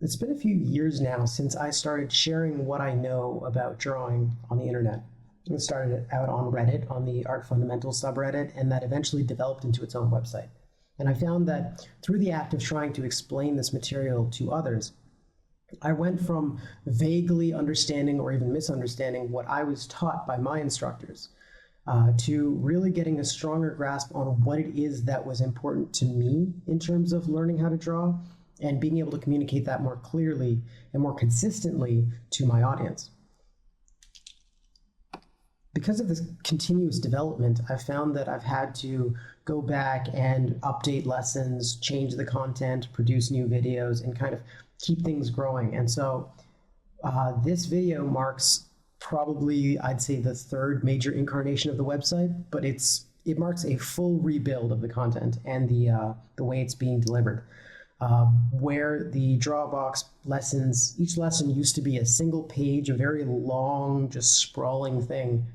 It's been a few years now since I started sharing what I know about drawing on the internet. It started out on Reddit, on the Art Fundamentals subreddit, and that eventually developed into its own website. And I found that through the act of trying to explain this material to others, I went from vaguely understanding or even misunderstanding what I was taught by my instructors to really getting a stronger grasp on what it is that was important to me in terms of learning how to draw and being able to communicate that more clearly and more consistently to my audience. Because of this continuous development, I've found that I've had to go back and update lessons, change the content, produce new videos, and kind of keep things growing. And so this video marks probably, I'd say, the third major incarnation of the website, but it marks a full rebuild of the content and the way it's being delivered. Where the Drawabox lessons, each lesson used to be a single page, a very long, just sprawling thing,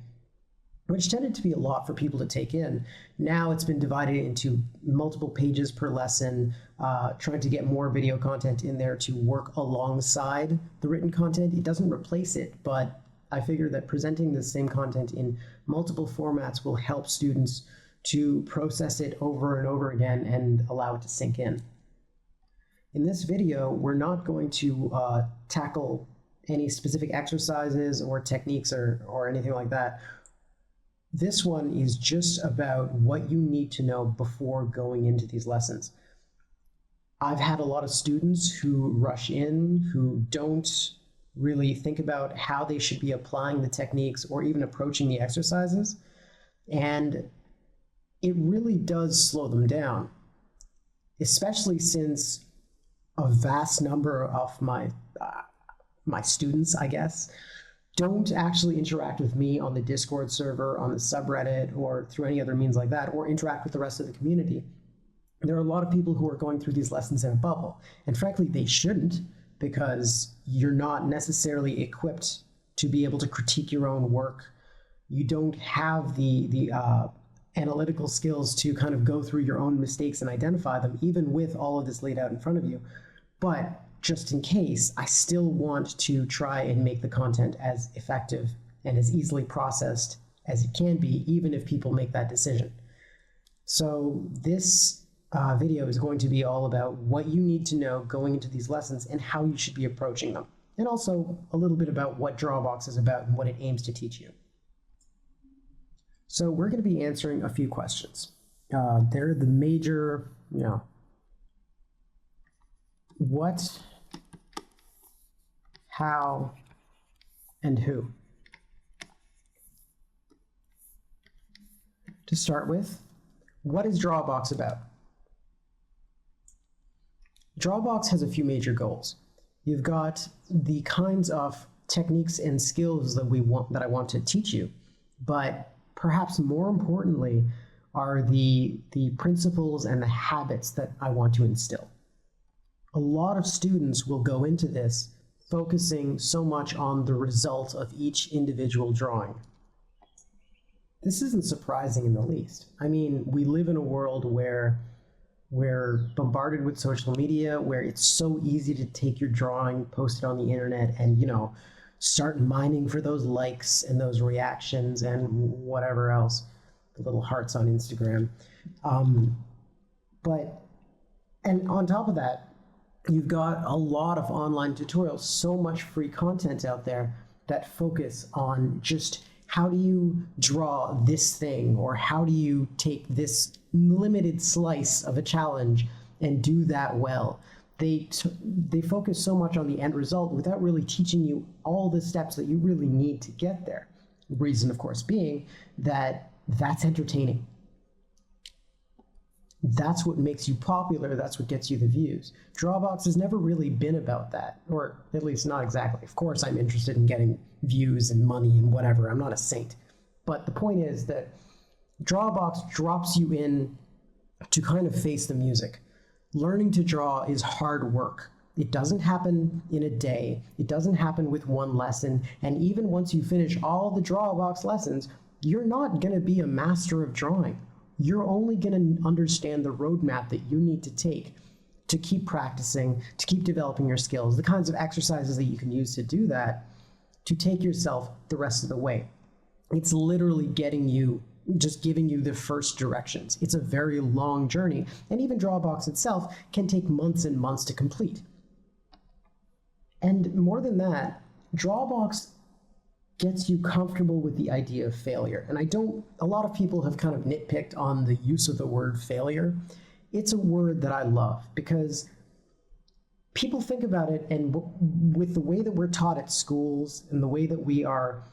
which tended to be a lot for people to take in. Now it's been divided into multiple pages per lesson, trying to get more video content in there to work alongside the written content. It doesn't replace it, but I figure that presenting the same content in multiple formats will help students to process it over and over again and allow it to sink in. In this video, we're not going to tackle any specific exercises or techniques or anything like that. This one is just about what you need to know before going into these lessons. I've had a lot of students who rush in, who don't really think about how they should be applying the techniques or even approaching the exercises, and it really does slow them down, especially since a vast number of my students, I guess, don't actually interact with me on the Discord server, on the subreddit, or through any other means like that, or interact with the rest of the community. There are a lot of people who are going through these lessons in a bubble, and frankly, they shouldn't, because you're not necessarily equipped to be able to critique your own work. You don't have the analytical skills to kind of go through your own mistakes and identify them, even with all of this laid out in front of you. But just in case, I still want to try and make the content as effective and as easily processed as it can be, even if people make that decision. So this video is going to be all about what you need to know going into these lessons and how you should be approaching them, and also a little bit about what Drawabox is about and what it aims to teach you. So we're going to be answering a few questions. They're the major, what, how, and who. To start with, what is Drawabox about? Drawabox has a few major goals. You've got the kinds of techniques and skills that I want to teach you, but perhaps more importantly are the principles and the habits that I want to instill. A lot of students will go into this focusing so much on the result of each individual drawing. This isn't surprising in the least. I mean, we live in a world where we're bombarded with social media, where it's so easy to take your drawing, post it on the internet, and start mining for those likes and those reactions and whatever else, the little hearts on Instagram. And on top of that, you've got a lot of online tutorials, so much free content out there that focus on just how do you draw this thing, or how do you take this limited slice of a challenge and do that well. They focus so much on the end result without really teaching you all the steps that you really need to get there. The reason, of course, being that that's entertaining. That's what makes you popular, that's what gets you the views. Drawabox has never really been about that, or at least not exactly. Of course, I'm interested in getting views and money and whatever. I'm not a saint. But the point is that Drawabox drops you in to kind of face the music. Learning to draw is hard work. It doesn't happen in a day. It doesn't happen with one lesson. And even once you finish all the Drawabox lessons, you're not going to be a master of drawing. You're only going to understand the roadmap that you need to take to keep practicing, to keep developing your skills, the kinds of exercises that you can use to do that, to take yourself the rest of the way. It's literally just giving you the first directions. It's a very long journey, and even Drawabox itself can take months and months to complete. And more than that, Drawabox gets you comfortable with the idea of failure. And a lot of people have kind of nitpicked on the use of the word failure. It's a word that I love because people think about it, and with the way that we're taught at schools and the way that we are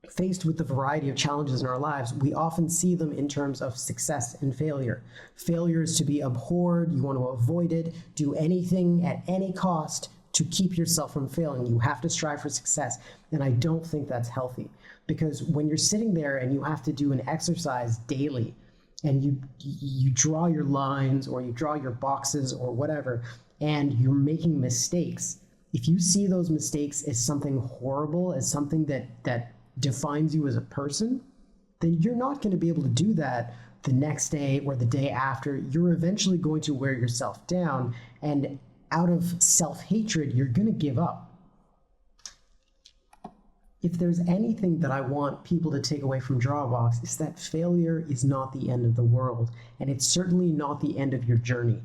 faced with the variety of challenges in our lives, we often see them in terms of success and failure. Failure is to be abhorred. You want to avoid it, do anything at any cost to keep yourself from failing. You have to strive for success. And I don't think that's healthy, because when you're sitting there and you have to do an exercise daily and you draw your lines or you draw your boxes or whatever, and you're making mistakes, if you see those mistakes as something horrible, as something that defines you as a person, then you're not going to be able to do that the next day or the day after. You're eventually going to wear yourself down, and out of self-hatred, you're going to give up. If there's anything that I want people to take away from Drawabox, it's that failure is not the end of the world, and it's certainly not the end of your journey.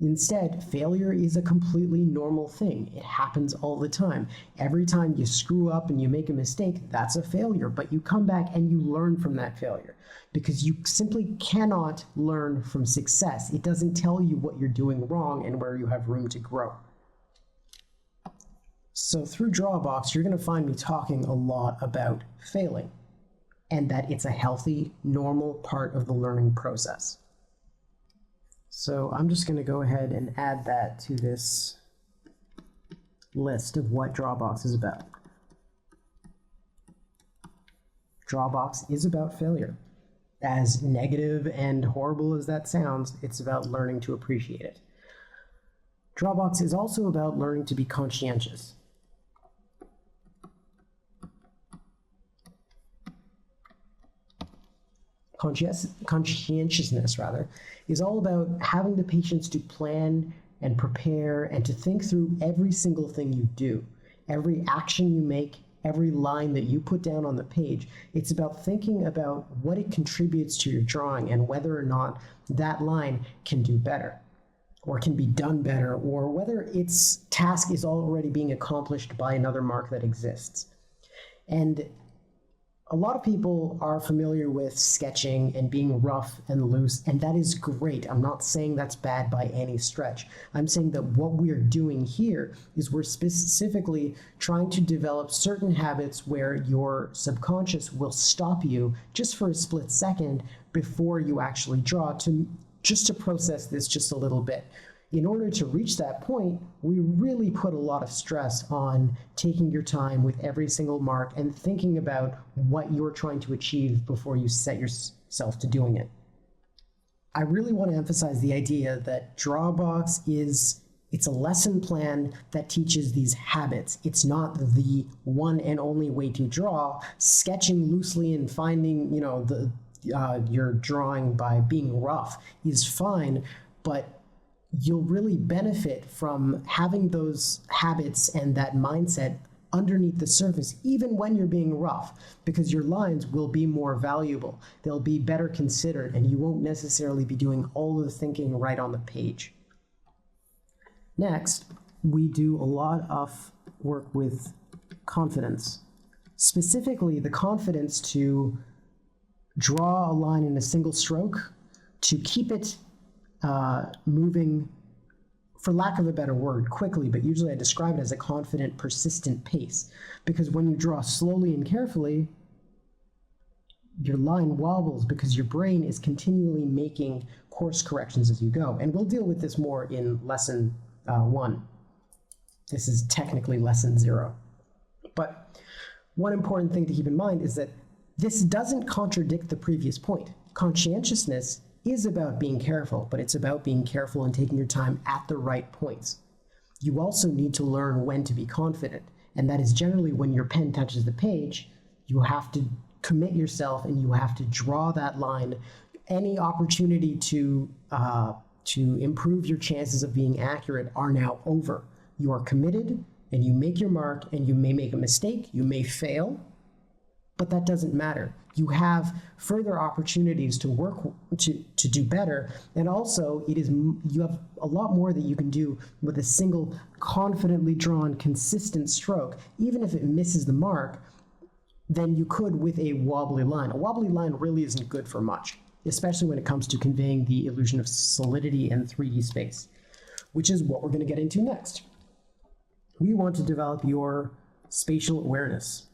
Instead, failure is a completely normal thing. It happens all the time. Every time you screw up and you make a mistake, that's a failure, but you come back and you learn from that failure, because you simply cannot learn from success. It doesn't tell you what you're doing wrong and where you have room to grow. So through Drawabox, you're going to find me talking a lot about failing, and that it's a healthy, normal part of the learning process. So I'm just going to go ahead and add that to this list of what Drawabox is about. Drawabox is about failure. As negative and horrible as that sounds, it's about learning to appreciate it. Drawabox is also about learning to be conscientious. Conscientiousness, is all about having the patience to plan and prepare and to think through every single thing you do, every action you make, every line that you put down on the page. It's about thinking about what it contributes to your drawing and whether or not that line can do better or can be done better, or whether its task is already being accomplished by another mark that exists. And a lot of people are familiar with sketching and being rough and loose, and that is great. I'm not saying that's bad by any stretch. I'm saying that what we're doing here is we're specifically trying to develop certain habits where your subconscious will stop you just for a split second before you actually draw, just to process this just a little bit. In order to reach that point, we really put a lot of stress on taking your time with every single mark and thinking about what you're trying to achieve before you set yourself to doing it. I really want to emphasize the idea that Drawabox it's a lesson plan that teaches these habits. It's not the one and only way to draw. Sketching loosely and finding, your drawing by being rough is fine, but you'll really benefit from having those habits and that mindset underneath the surface, even when you're being rough, because your lines will be more valuable. They'll be better considered, and you won't necessarily be doing all of the thinking right on the page. Next, we do a lot of work with confidence, specifically the confidence to draw a line in a single stroke, to keep it moving, for lack of a better word, quickly, but usually I describe it as a confident, persistent pace. Because when you draw slowly and carefully, your line wobbles because your brain is continually making course corrections as you go. And we'll deal with this more in lesson 1. This is technically lesson 0. But one important thing to keep in mind is that this doesn't contradict the previous point. Conscientiousness is about being careful, but it's about being careful and taking your time at the right points. You also need to learn when to be confident, and that is generally when your pen touches the page. You have to commit yourself and you have to draw that line. Any opportunity to to improve your chances of being accurate are now over. You are committed, and you make your mark, and you may make a mistake, you may fail, but that doesn't matter. You have further opportunities to work to do better, and also you have a lot more that you can do with a single confidently drawn consistent stroke, even if it misses the mark, than you could with a wobbly line. A wobbly line really isn't good for much, especially when it comes to conveying the illusion of solidity in 3D space, which is what we're going to get into next. We want to develop your spatial awareness.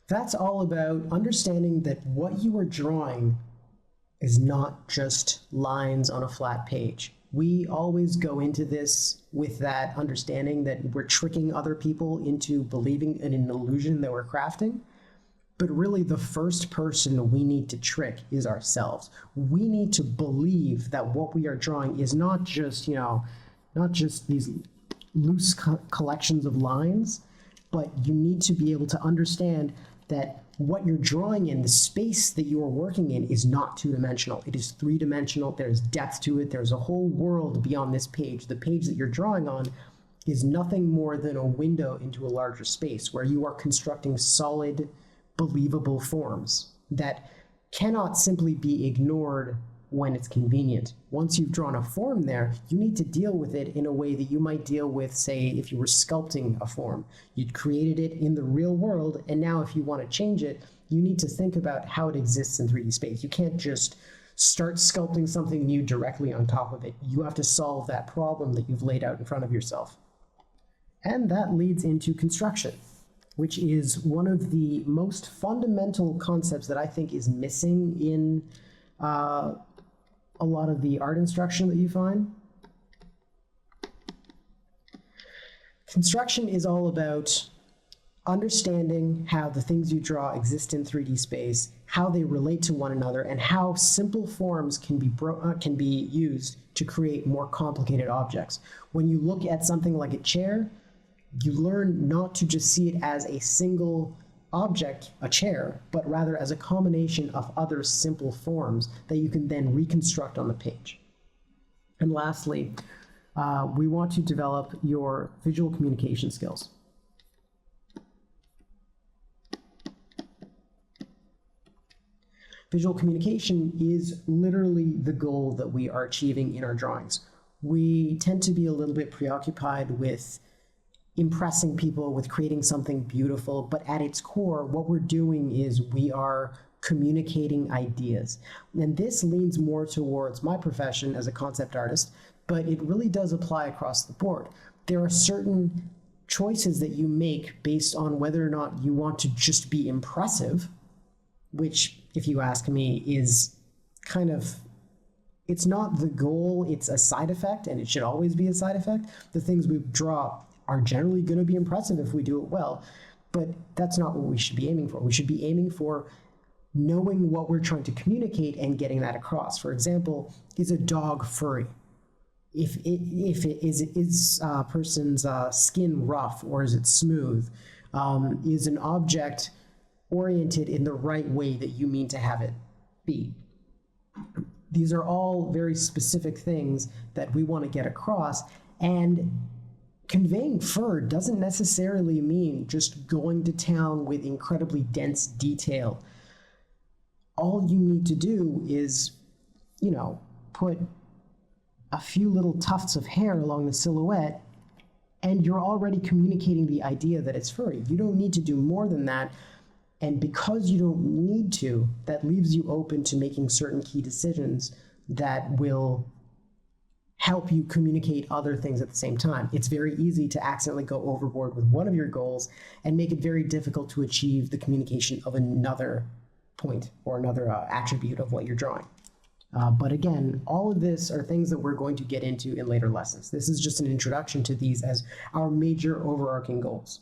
That's all about understanding that what you are drawing is not just lines on a flat page. We always go into this with that understanding that we're tricking other people into believing in an illusion that we're crafting. But really, the first person we need to trick is ourselves. We need to believe that what we are drawing is not just, not just these loose collections of lines, but you need to be able to understand that what you're drawing in, the space that you are working in, is not two-dimensional. It is three-dimensional. There's depth to it. There's a whole world beyond this page. The page that you're drawing on is nothing more than a window into a larger space where you are constructing solid, believable forms that cannot simply be ignored when it's convenient. Once you've drawn a form there, you need to deal with it in a way that you might deal with, say, if you were sculpting a form. You'd created it in the real world, and now if you want to change it, you need to think about how it exists in 3D space. You can't just start sculpting something new directly on top of it. You have to solve that problem that you've laid out in front of yourself. And that leads into construction, which is one of the most fundamental concepts that I think is missing in a lot of the art instruction that you find. Construction is all about understanding how the things you draw exist in 3D space, how they relate to one another, and how simple forms can be used to create more complicated objects. When you look at something like a chair, you learn not to just see it as a single object, a chair, but rather as a combination of other simple forms that you can then reconstruct on the page. And lastly, we want to develop your visual communication skills. Visual communication is literally the goal that we are achieving in our drawings. We tend to be a little bit preoccupied with impressing people, with creating something beautiful, but at its core, what we're doing is we are communicating ideas. And this leans more towards my profession as a concept artist, but it really does apply across the board. There are certain choices that you make based on whether or not you want to just be impressive, which, if you ask me, is kind of, it's not the goal, it's a side effect, and it should always be a side effect. The things we draw are generally going to be impressive if we do it well, but that's not what we should be aiming for. We should be aiming for knowing what we're trying to communicate and getting that across. For example, is a dog furry? If a person's skin rough, or is it smooth? Is an object oriented in the right way that you mean to have it be? These are all very specific things that we want to get across, and conveying fur doesn't necessarily mean just going to town with incredibly dense detail. All you need to do is, put a few little tufts of hair along the silhouette, and you're already communicating the idea that it's furry. You don't need to do more than that. And because you don't need to, that leaves you open to making certain key decisions that will help you communicate other things at the same time. It's very easy to accidentally go overboard with one of your goals and make it very difficult to achieve the communication of another point or another attribute of what you're drawing. But again, all of this are things that we're going to get into in later lessons. This is just an introduction to these as our major overarching goals.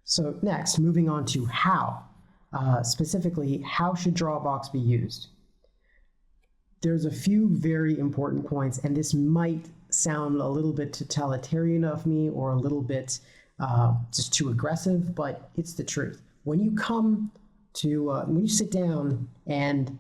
So next, moving on to how. Specifically, how should Drawabox be used? There's a few very important points, and this might sound a little bit totalitarian of me or a little bit just too aggressive, but it's the truth. when you come to, when you sit down and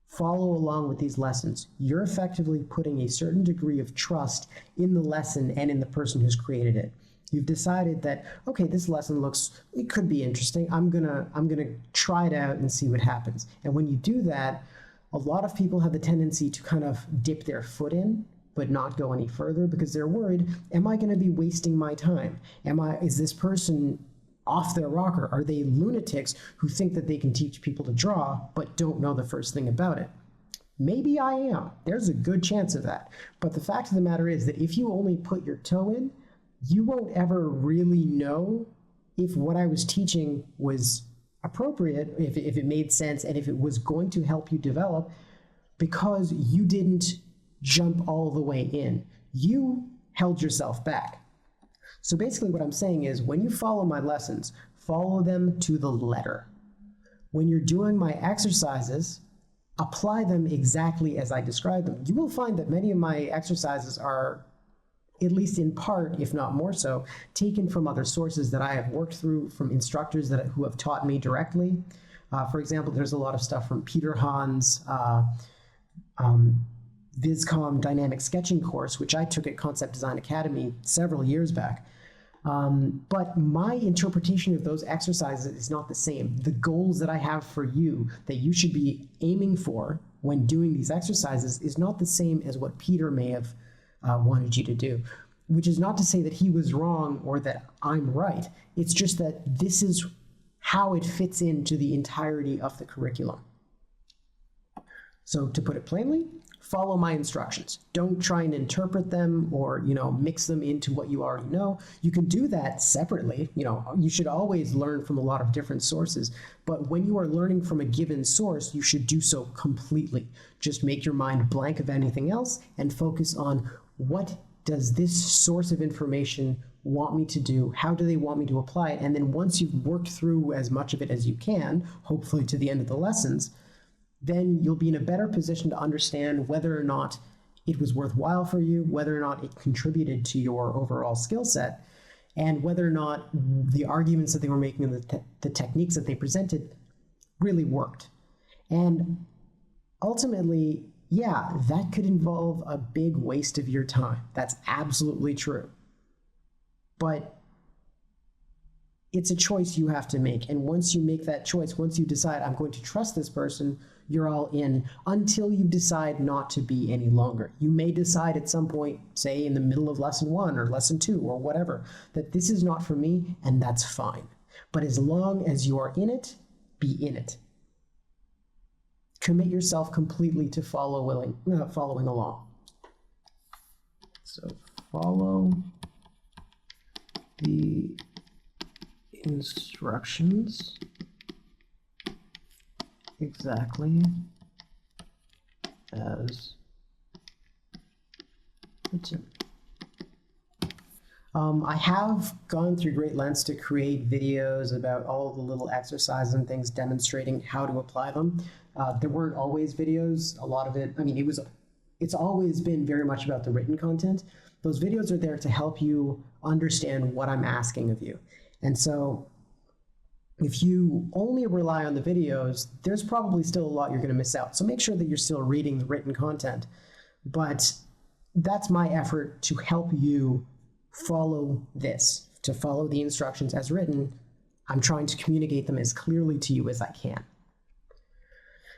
follow along with these lessons, you're effectively putting a certain degree of trust in the lesson and in the person who's created it. You've decided that, okay, this lesson it could be interesting. I'm gonna try it out and see what happens. And when you do that, a lot of people have the tendency to kind of dip their foot in, but not go any further because they're worried, am I gonna be wasting my time? Is this person off their rocker? Are they lunatics who think that they can teach people to draw, but don't know the first thing about it? Maybe I am. There's a good chance of that. But the fact of the matter is that if you only put your toe in, you won't ever really know if what I was teaching was appropriate, if it made sense, and if it was going to help you develop, because you didn't jump all the way in. You held yourself back. So basically what I'm saying is, when you follow my lessons, follow them to the letter. When you're doing my exercises, apply them exactly as I describe them. You will find that many of my exercises are, at least in part, if not more so, taken from other sources that I have worked through, from instructors who have taught me directly. For example, there's a lot of stuff from Peter Hahn's Viscom Dynamic Sketching course, which I took at Concept Design Academy several years back. But my interpretation of those exercises is not the same. The goals that I have for you that you should be aiming for when doing these exercises is not the same as what Peter may have wanted you to do, which is not to say that he was wrong or that I'm right. It's just that this is how it fits into the entirety of the curriculum. So to put it plainly, follow my instructions. Don't try and interpret them or, mix them into what you already know. You can do that separately. You should always learn from a lot of different sources, but when you are learning from a given source, you should do so completely. Just make your mind blank of anything else and focus on, what does this source of information want me to do? How do they want me to apply it? And then once you've worked through as much of it as you can, hopefully to the end of the lessons, then you'll be in a better position to understand whether or not it was worthwhile for you, whether or not it contributed to your overall skill set, and whether or not the arguments that they were making and the techniques that they presented really worked. And ultimately, yeah, that could involve a big waste of your time. That's absolutely true. But it's a choice you have to make. And once you make that choice, once you decide, I'm going to trust this person, you're all in, until you decide not to be any longer. You may decide at some point, say in the middle of lesson 1 or lesson 2 or whatever, that this is not for me, and that's fine. But as long as you are in it, be in it. Commit yourself completely to following along. So follow the instructions exactly as written. I have gone through great lengths to create videos about all the little exercises and things demonstrating how to apply them. There weren't always videos. A lot of it, it's always been very much about the written content. Those videos are there to help you understand what I'm asking of you. And so if you only rely on the videos, there's probably still a lot you're going to miss out. So make sure that you're still reading the written content. But that's my effort to help you follow this, to follow the instructions as written. I'm trying to communicate them as clearly to you as I can.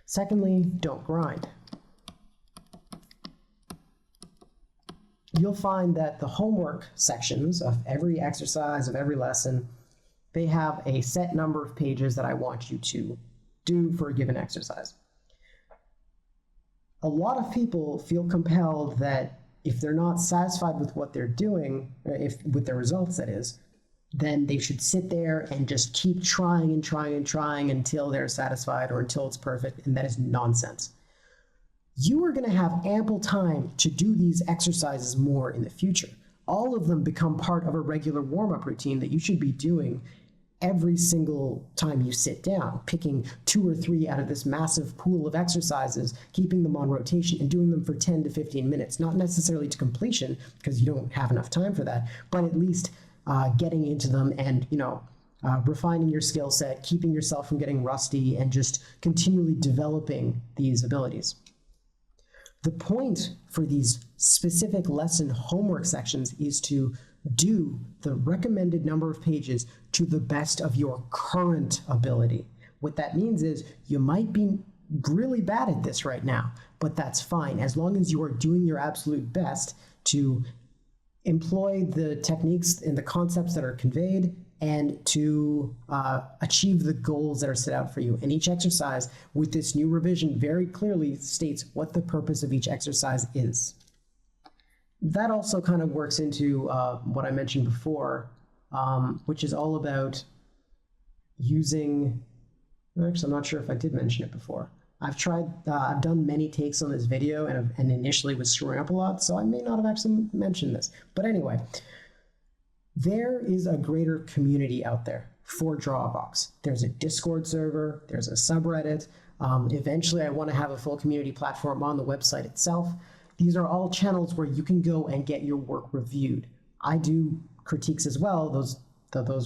Secondly, don't grind. You'll find that the homework sections of every exercise, of every lesson, they have a set number of pages that I want you to do for a given exercise. A lot of people feel compelled that if they're not satisfied with what they're doing, with their results that is, then they should sit there and just keep trying and trying and trying until they're satisfied or until it's perfect, and that is nonsense. You are going to have ample time to do these exercises more in the future. All of them become part of a regular warm-up routine that you should be doing every single time you sit down, picking 2 or 3 out of this massive pool of exercises, keeping them on rotation and doing them for 10 to 15 minutes, not necessarily to completion because you don't have enough time for that, but at least getting into them and, refining your skill set, keeping yourself from getting rusty, and just continually developing these abilities. The point for these specific lesson homework sections is to do the recommended number of pages to the best of your current ability. What that means is you might be really bad at this right now, but that's fine as long as you are doing your absolute best to employ the techniques and the concepts that are conveyed and to achieve the goals that are set out for you. And each exercise with this new revision very clearly states what the purpose of each exercise is. That also kind of works into what I mentioned before, which is all about using, actually I'm not sure if I did mention it before. I've done many takes on this video and initially was screwing up a lot, so I may not have actually mentioned this. But anyway, there is a greater community out there for Drawabox. There's a Discord server, there's a subreddit. Eventually I want to have a full community platform on the website itself. These are all channels where you can go and get your work reviewed. I do critiques as well. Those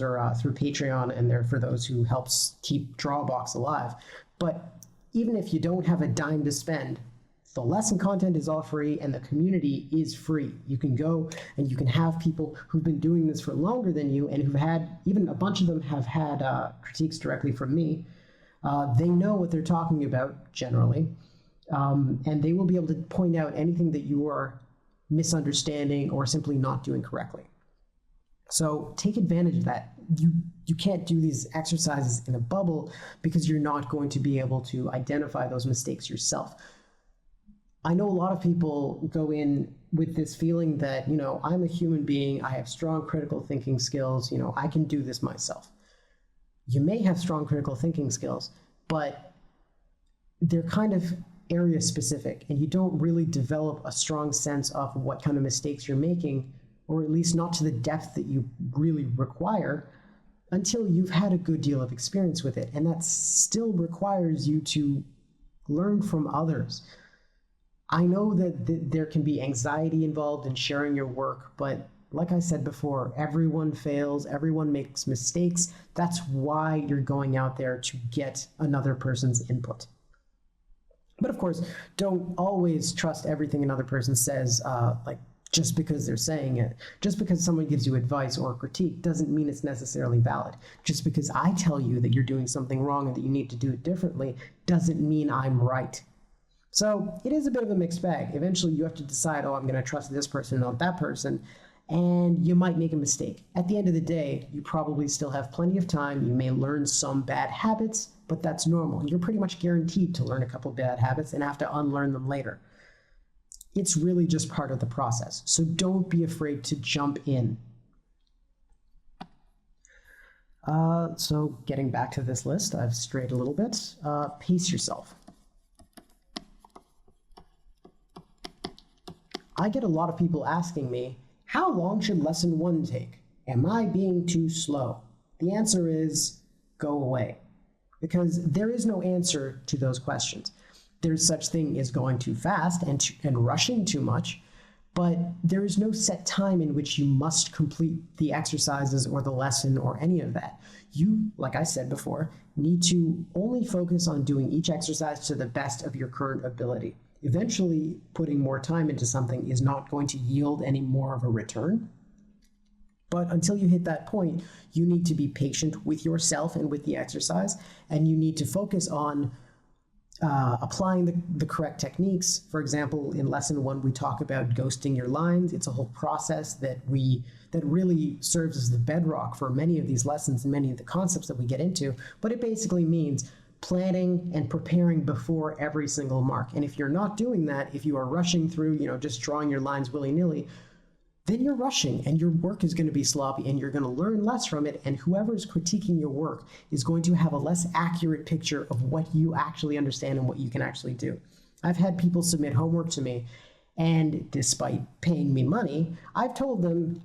are through Patreon, and they're for those who helps keep Drawabox alive. But even if you don't have a dime to spend, the lesson content is all free and the community is free. You can go and you can have people who've been doing this for longer than you and who've had, even a bunch of them have had critiques directly from me. They know what they're talking about generally, and they will be able to point out anything that you are misunderstanding or simply not doing correctly. So take advantage of that. You can't do these exercises in a bubble because you're not going to be able to identify those mistakes yourself. I know a lot of people go in with this feeling that, you know, I'm a human being, I have strong critical thinking skills, you know, I can do this myself. You may have strong critical thinking skills, but they're kind of area specific, and you don't really develop a strong sense of what kind of mistakes you're making, or at least not to the depth that you really require, until you've had a good deal of experience with it. And that still requires you to learn from others. I know that there can be anxiety involved in sharing your work, but like I said before, everyone fails, everyone makes mistakes. That's why you're going out there, to get another person's input. But of course, don't always trust everything another person says, like just because they're saying it. Just because someone gives you advice or critique doesn't mean it's necessarily valid. Just because I tell you that you're doing something wrong and that you need to do it differently doesn't mean I'm right. So it is a bit of a mixed bag. Eventually you have to decide, oh, I'm going to trust this person, not that person, and you might make a mistake. At the end of the day, you probably still have plenty of time. You may learn some bad habits, but that's normal. You're pretty much guaranteed to learn a couple bad habits and have to unlearn them later. It's really just part of the process. So don't be afraid to jump in. So getting back to this list, I've strayed a little bit. Pace yourself. I get a lot of people asking me, how long should lesson 1 take? Am I being too slow? The answer is go away, because there is no answer to those questions. There's such thing as going too fast and rushing too much, but there is no set time in which you must complete the exercises or the lesson or any of that. You, like I said before, need to only focus on doing each exercise to the best of your current ability. Eventually, putting more time into something is not going to yield any more of a return. But until you hit that point, you need to be patient with yourself and with the exercise, and you need to focus on applying the correct techniques. For example, in lesson 1, we talk about ghosting your lines. It's a whole process that really serves as the bedrock for many of these lessons and many of the concepts that we get into. But it basically means planning and preparing before every single mark. And if you're not doing that, if you are rushing through, just drawing your lines willy-nilly, then you're rushing and your work is going to be sloppy and you're going to learn less from it, and whoever is critiquing your work is going to have a less accurate picture of what you actually understand and what you can actually do. I've had people submit homework to me, and despite paying me money, I've told them,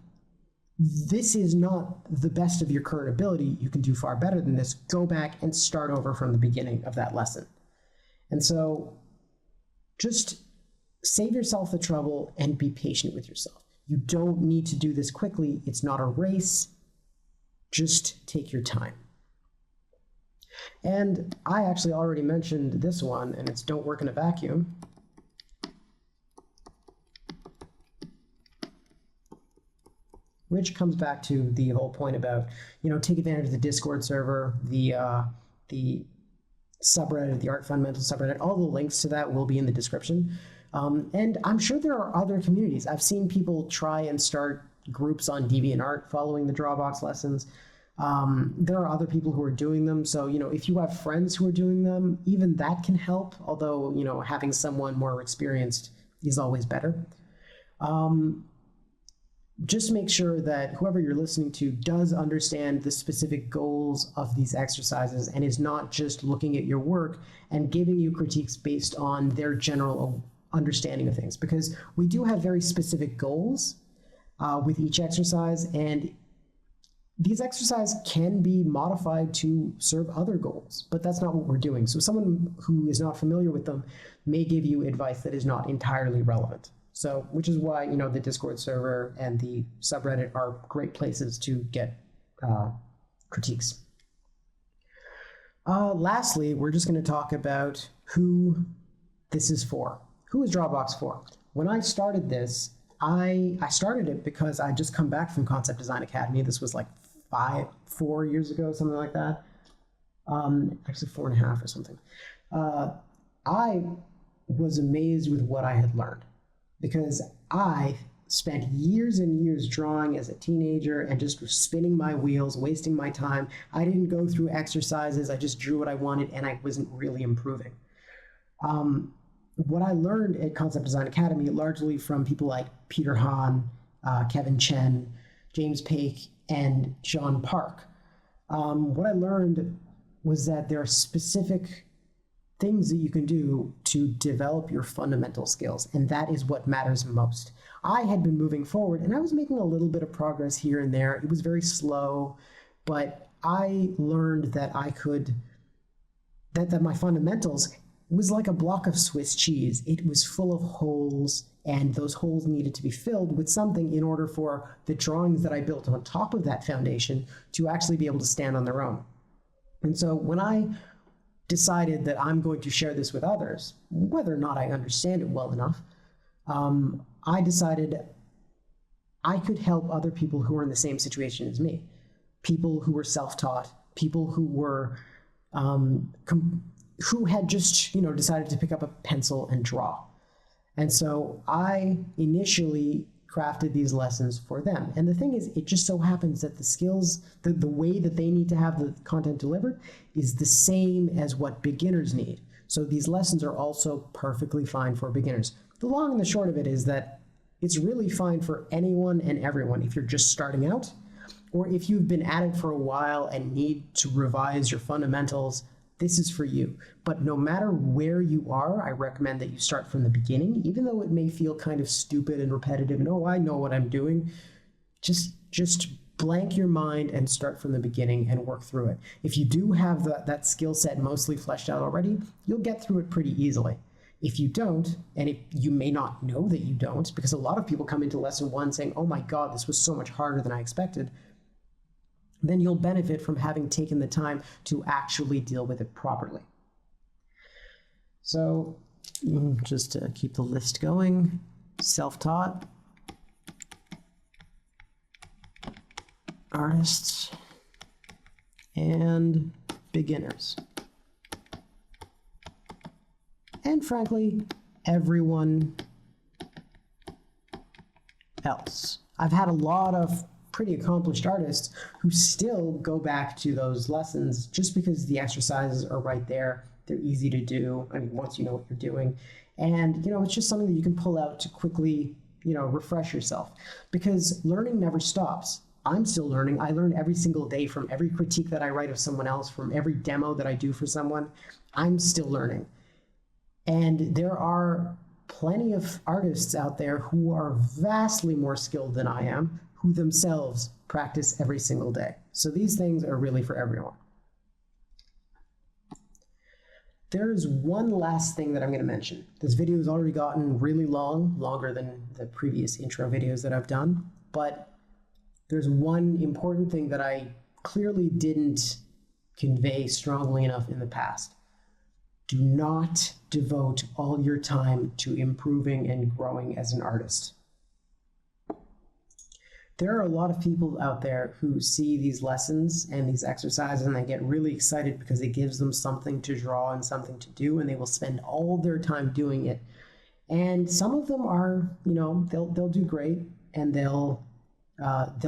this is not the best of your current ability. You can do far better than this. Go back and start over from the beginning of that lesson. And so just save yourself the trouble and be patient with yourself. You don't need to do this quickly. It's not a race. Just take your time. And I actually already mentioned this one, and it's don't work in a vacuum. Which comes back to the whole point about, take advantage of the Discord server, the subreddit, the Art Fundamentals subreddit. All the links to that will be in the description. And I'm sure there are other communities. I've seen people try and start groups on DeviantArt following the Drawabox lessons. There are other people who are doing them. So, if you have friends who are doing them, even that can help. Although, having someone more experienced is always better. Just make sure that whoever you're listening to does understand the specific goals of these exercises and is not just looking at your work and giving you critiques based on their general understanding of things. Because we do have very specific goals with each exercise, and these exercises can be modified to serve other goals, but that's not what we're doing. So someone who is not familiar with them may give you advice that is not entirely relevant. So, which is why, the Discord server and the subreddit are great places to get critiques. Lastly, we're just going to talk about who this is for. Who is Drawabox for? When I started this, I started it because I just come back from Concept Design Academy. This was like 4 years ago, something like that. Actually 4.5 or something. I was amazed with what I had learned, because I spent years and years drawing as a teenager and just spinning my wheels, wasting my time. I didn't go through exercises. I just drew what I wanted, and I wasn't really improving. What I learned at Concept Design Academy, largely from people like Peter Hahn, Kevin Chen, James Paik, and John Park, what I learned was that there are specific things that you can do to develop your fundamental skills, and that is what matters most. I had been moving forward, and I was making a little bit of progress here and there. It was very slow, but I learned that that my fundamentals was like a block of Swiss cheese. It was full of holes, and those holes needed to be filled with something in order for the drawings that I built on top of that foundation to actually be able to stand on their own. And so when I decided that I'm going to share this with others, whether or not I understand it well enough, I decided I could help other people who are in the same situation as me. People who were self-taught, people who were, who had just, decided to pick up a pencil and draw. And so I initially crafted these lessons for them. And the thing is, it just so happens that the skills, the way that they need to have the content delivered is the same as what beginners need. So these lessons are also perfectly fine for beginners. The long and the short of it is that it's really fine for anyone and everyone if you're just starting out, or if you've been at it for a while and need to revise your fundamentals. This is for you. But no matter where you are, I recommend that you start from the beginning, even though it may feel kind of stupid and repetitive and, oh, I know what I'm doing. Just blank your mind and start from the beginning and work through it. If you do have that skill set mostly fleshed out already, you'll get through it pretty easily. If you don't, and you may not know that you don't, because a lot of people come into lesson 1 saying, oh my God, this was so much harder than I expected, then you'll benefit from having taken the time to actually deal with it properly. So just to keep the list going, self-taught, artists, and beginners. And frankly, everyone else. I've had a lot of pretty accomplished artists who still go back to those lessons just because the exercises are right there. They're easy to do. I mean, once you know what you're doing. And, it's just something that you can pull out to quickly, refresh yourself, because learning never stops. I'm still learning. I learn every single day from every critique that I write of someone else, from every demo that I do for someone. I'm still learning. And there are plenty of artists out there who are vastly more skilled than I am, who themselves practice every single day. So these things are really for everyone. There's one last thing that I'm going to mention. This video has already gotten really long, longer than the previous intro videos that I've done, but there's one important thing that I clearly didn't convey strongly enough in the past. Do not devote all your time to improving and growing as an artist. There are a lot of people out there who see these lessons and these exercises and they get really excited because it gives them something to draw and something to do, and they will spend all their time doing it. And some of them are, they'll do great, and they'll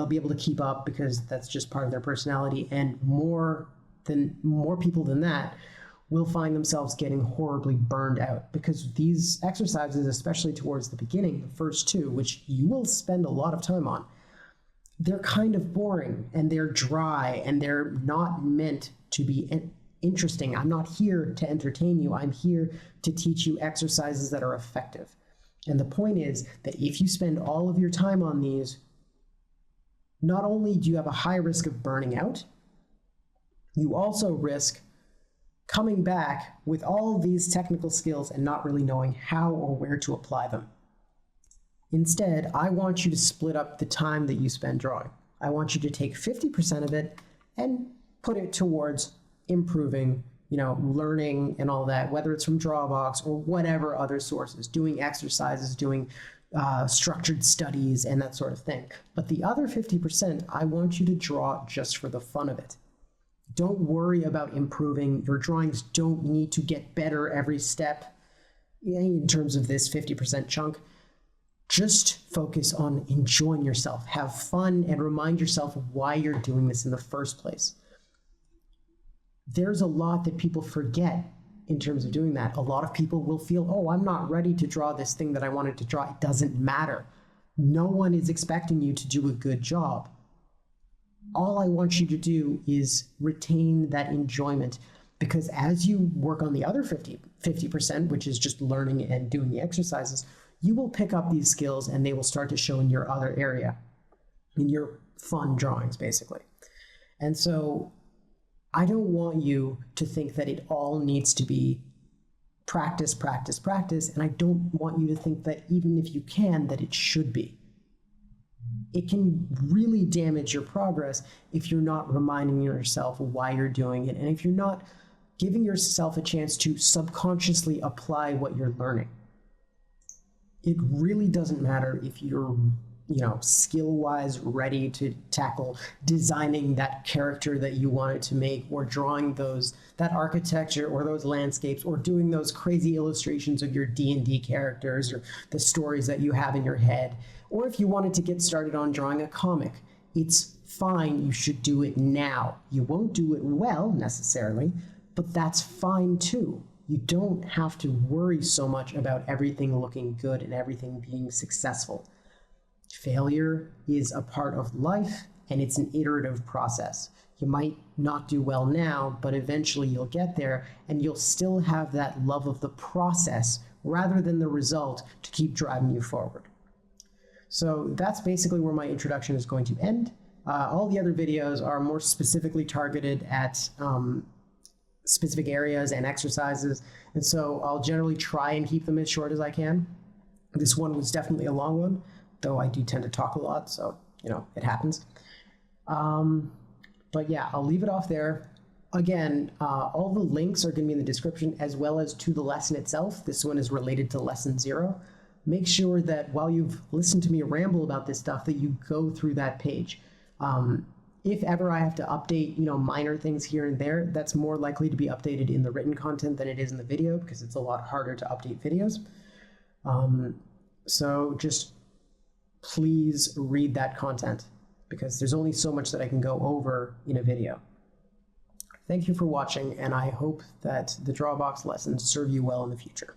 be able to keep up because that's just part of their personality. And more people than that will find themselves getting horribly burned out, because these exercises, especially towards the beginning, the first two, which you will spend a lot of time on, they're kind of boring and they're dry and they're not meant to be interesting. I'm not here to entertain you. I'm here to teach you exercises that are effective. And the point is that if you spend all of your time on these, not only do you have a high risk of burning out, you also risk coming back with all of these technical skills and not really knowing how or where to apply them. Instead, I want you to split up the time that you spend drawing. I want you to take 50% of it and put it towards improving, learning and all that, whether it's from Drawabox or whatever other sources, doing exercises, doing structured studies and that sort of thing. But the other 50%, I want you to draw just for the fun of it. Don't worry about improving. Your drawings don't need to get better every step in terms of this 50% chunk. Just focus on enjoying yourself, have fun, and remind yourself why you're doing this in the first place. There's a lot that people forget in terms of doing that. A lot of people will feel, oh, I'm not ready to draw this thing that I wanted to draw. It doesn't matter. No one is expecting you to do a good job. All I want you to do is retain that enjoyment, because as you work on the other 50%, which is just learning and doing the exercises, you will pick up these skills and they will start to show in your other area, in your fun drawings, basically. And so I don't want you to think that it all needs to be practice, practice, practice. And I don't want you to think that even if you can, that it should be. It can really damage your progress if you're not reminding yourself why you're doing it, and if you're not giving yourself a chance to subconsciously apply what you're learning. It really doesn't matter if you're, skill-wise ready to tackle designing that character that you wanted to make, or drawing that architecture or those landscapes, or doing those crazy illustrations of your D&D characters or the stories that you have in your head. Or if you wanted to get started on drawing a comic, it's fine. You should do it now. You won't do it well necessarily, but that's fine too. You don't have to worry so much about everything looking good and everything being successful. Failure is a part of life, and it's an iterative process. You might not do well now, but eventually you'll get there, and you'll still have that love of the process rather than the result to keep driving you forward. So that's basically where my introduction is going to end. All the other videos are more specifically targeted at specific areas and exercises, and so I'll generally try and keep them as short as I can. This one was definitely a long one, though I do tend to talk a lot, so it happens. But yeah, I'll leave it off there. Again, all the links are going to be in the description, as well as to the lesson itself. This one is related to lesson 0. Make sure that while you've listened to me ramble about this stuff, that you go through that page. If ever I have to update, minor things here and there, that's more likely to be updated in the written content than it is in the video, because it's a lot harder to update videos. So just please read that content, because there's only so much that I can go over in a video. Thank you for watching, and I hope that the Drawabox lessons serve you well in the future.